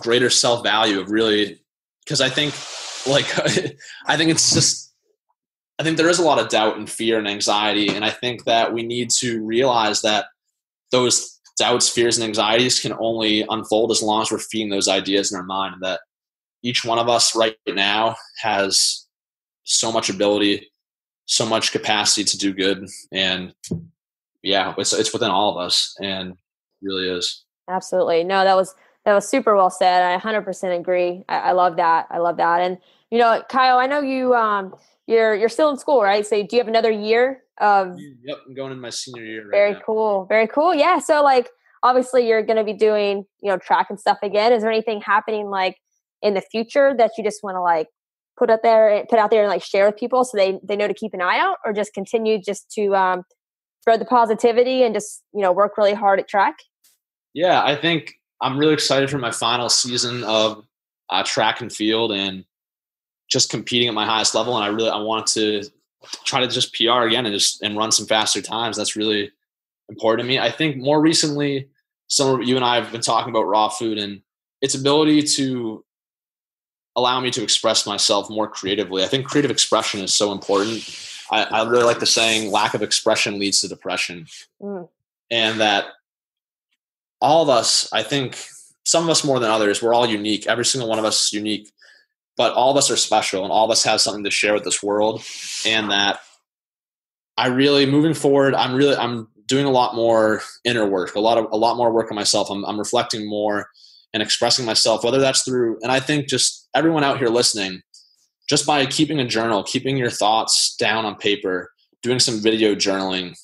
greater self-value, of really, because I think I think there is a lot of doubt and fear and anxiety. And I think that we need to realize that those doubts, fears, and anxieties can only unfold as long as we're feeding those ideas in our mind, and that each one of us right now has so much ability, so much capacity to do good. And yeah, it's within all of us, and it really is. Absolutely. No, that was super well said. I 100% agree. I love that. I love that. And Kyle, I know you're still in school, right? So do you have another year of? Yep, I'm going in my senior year right Very now. cool. Very cool. Yeah. So like, obviously you're going to be doing, track and stuff again. Is there anything happening like in the future that you just want to like put out there and like share with people so they know to keep an eye out, or just continue just to spread the positivity and just, work really hard at track? Yeah, I think I'm really excited for my final season of track and field and just competing at my highest level. And I want to try to just PR again and run some faster times. That's really important to me. I think more recently, you and I have been talking about raw food and its ability to allow me to express myself more creatively. I think creative expression is so important. I really like the saying, lack of expression leads to depression. And that all of us, I think some of us more than others, we're all unique. Every single one of us is unique, but all of us are special, and all of us have something to share with this world. And that moving forward, I'm doing a lot more inner work, a lot more work on myself. I'm reflecting more and expressing myself, whether that's through, and I think just everyone out here listening, just by keeping a journal, keeping your thoughts down on paper, doing some video journaling,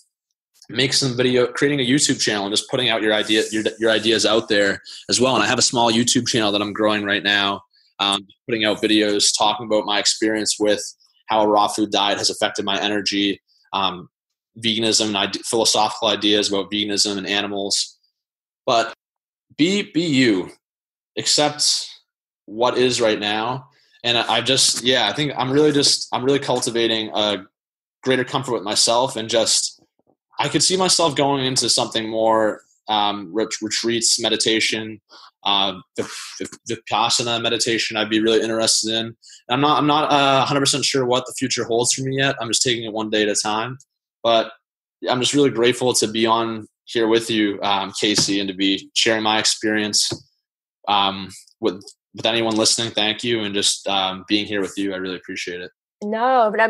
creating a YouTube channel, and just putting out your ideas out there as well. And I have a small YouTube channel that I'm growing right now, putting out videos talking about my experience with how a raw food diet has affected my energy, veganism, and philosophical ideas about veganism and animals. But be you, accept what is right now. And I think I'm really cultivating a greater comfort with myself, and I could see myself going into something more retreats, meditation, vipassana meditation. I'd be really interested in. I'm not 100% sure what the future holds for me yet. I'm just taking it one day at a time. But I'm just really grateful to be on here with you, Casey, and to be sharing my experience with anyone listening. Thank you, and just being here with you. I really appreciate it. No, but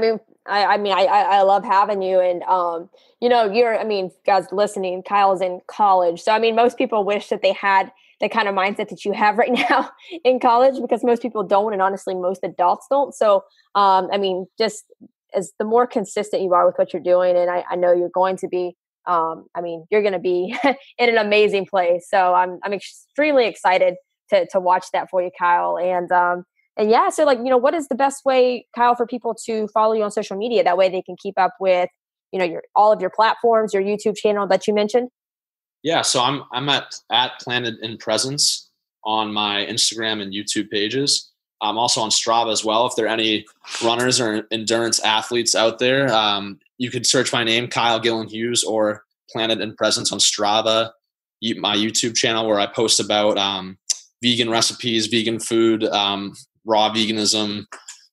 I love having you, and guys listening, Kyle's in college, so most people wish that they had the kind of mindset that you have right now in college, because most people don't, and honestly, most adults don't. So, just as the more consistent you are with what you're doing, and I know you're going to be, you're going to be in an amazing place. So I'm extremely excited to watch that for you, Kyle, and yeah, so what is the best way, Kyle, for people to follow you on social media? That way they can keep up with, all of your platforms, your YouTube channel that you mentioned. Yeah, so I'm at Planted in Presence on my Instagram and YouTube pages. I'm also on Strava as well. If there are any runners or endurance athletes out there, you could search my name, Kyle Gillen-Hughes, or Planted in Presence on Strava, my YouTube channel, where I post about vegan recipes, vegan food, raw veganism,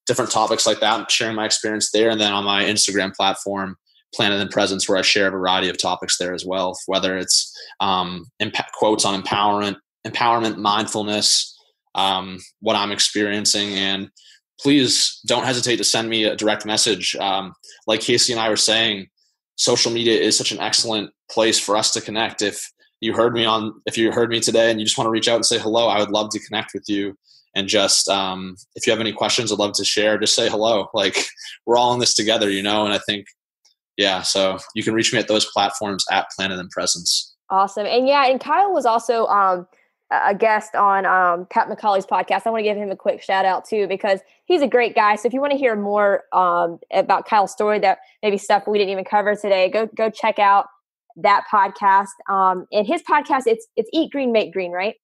different topics like that, sharing my experience there. And then on my Instagram platform, Planted in Presence, where I share a variety of topics there as well, whether it's quotes on empowerment, mindfulness, what I'm experiencing. And please don't hesitate to send me a direct message. Like Casey and I were saying, social media is such an excellent place for us to connect. If you heard me today and you just want to reach out and say hello, I would love to connect with you. And just, if you have any questions, I'd love to share, just say hello. Like, we're all in this together, and I think, yeah, so you can reach me at those platforms at Planted in Presence. Awesome. And Kyle was also a guest on Pat McCauley's podcast. I want to give him a quick shout out too, because he's a great guy. So if you want to hear more about Kyle's story, that maybe stuff we didn't even cover today, go check out that podcast. And his podcast, it's Eat Green, Make Green, right?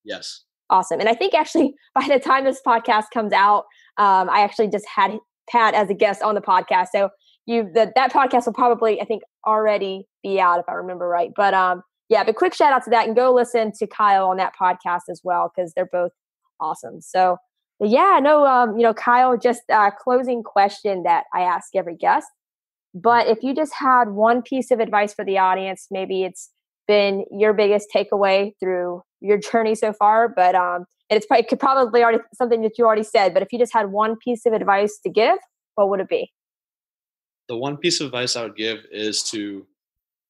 Yes. Awesome. And I think actually by the time this podcast comes out, I actually just had Pat as a guest on the podcast. So that podcast will probably, I think, already be out if I remember right. But but quick shout out to that, and go listen to Kyle on that podcast as well, because they're both awesome. So Kyle, just a closing question that I ask every guest. But if you just had one piece of advice for the audience, maybe it's been your biggest takeaway through your journey so far, but it could probably already something that you already said, but if you just had one piece of advice to give, what would it be? The one piece of advice I would give is to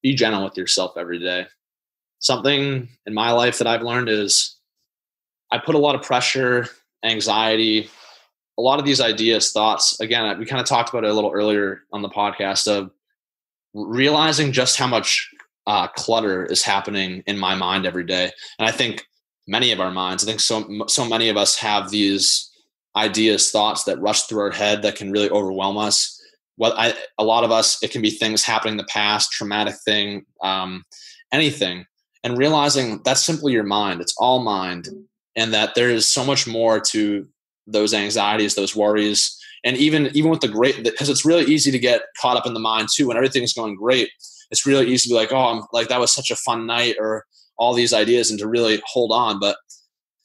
be gentle with yourself every day. Something in my life that I've learned is I put a lot of pressure, anxiety, a lot of these ideas, thoughts. Again, we kind of talked about it a little earlier on the podcast, of realizing just how much clutter is happening in my mind every day. And I think many of our minds, I think so many of us have these ideas, thoughts that rush through our head that can really overwhelm us. A lot of us, it can be things happening in the past, traumatic thing, anything. And realizing that's simply your mind. It's all mind. And that there is so much more to those anxieties, those worries. And even with the great, because it's really easy to get caught up in the mind too. When everything's going great, it's really easy to be like, oh, I'm like, that was such a fun night, or all these ideas, and to really hold on. But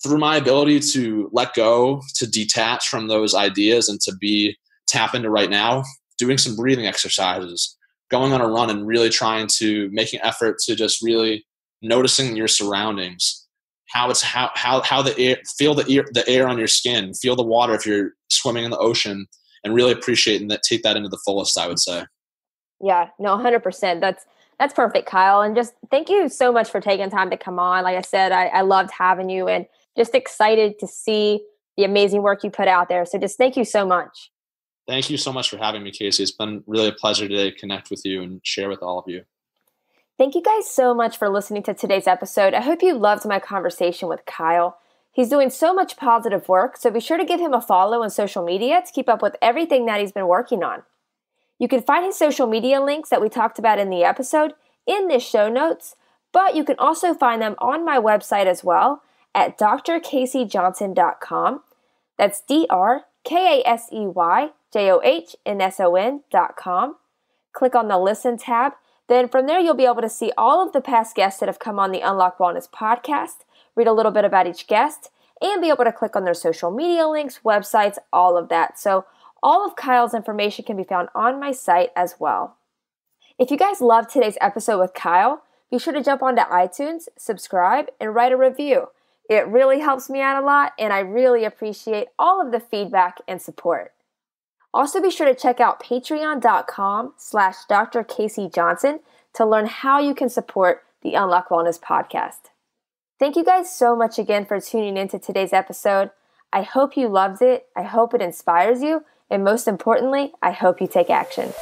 through my ability to let go, to detach from those ideas, and to tap into right now, doing some breathing exercises, going on a run, and really trying to make an effort to just really noticing your surroundings, how the air, feel the air on your skin, feel the water if you're swimming in the ocean, and really appreciate that, take that into the fullest, I would say. Yeah, no, 100%. That's perfect, Kyle. And just thank you so much for taking time to come on. Like I said, I loved having you, and just excited to see the amazing work you put out there. So just thank you so much. Thank you so much for having me, Casey. It's been really a pleasure today to connect with you and share with all of you. Thank you guys so much for listening to today's episode. I hope you loved my conversation with Kyle. He's doing so much positive work, so be sure to give him a follow on social media to keep up with everything that he's been working on. You can find his social media links that we talked about in the episode in the show notes, But you can also find them on my website as well at drkaseyjohnson.com. That's drkaseyjohnson.com. Click on the Listen tab. Then from there, you'll be able to see all of the past guests that have come on the Unlock Wellness podcast, read a little bit about each guest, and be able to click on their social media links, websites, all of that. So all of Kyle's information can be found on my site as well. If you guys loved today's episode with Kyle, be sure to jump onto iTunes, subscribe, and write a review. It really helps me out a lot, and I really appreciate all of the feedback and support. Also, be sure to check out patreon.com/Dr. Casey Johnson to learn how you can support the Unlock Wellness podcast. Thank you guys so much again for tuning into today's episode. I hope you loved it. I hope it inspires you. And most importantly, I hope you take action.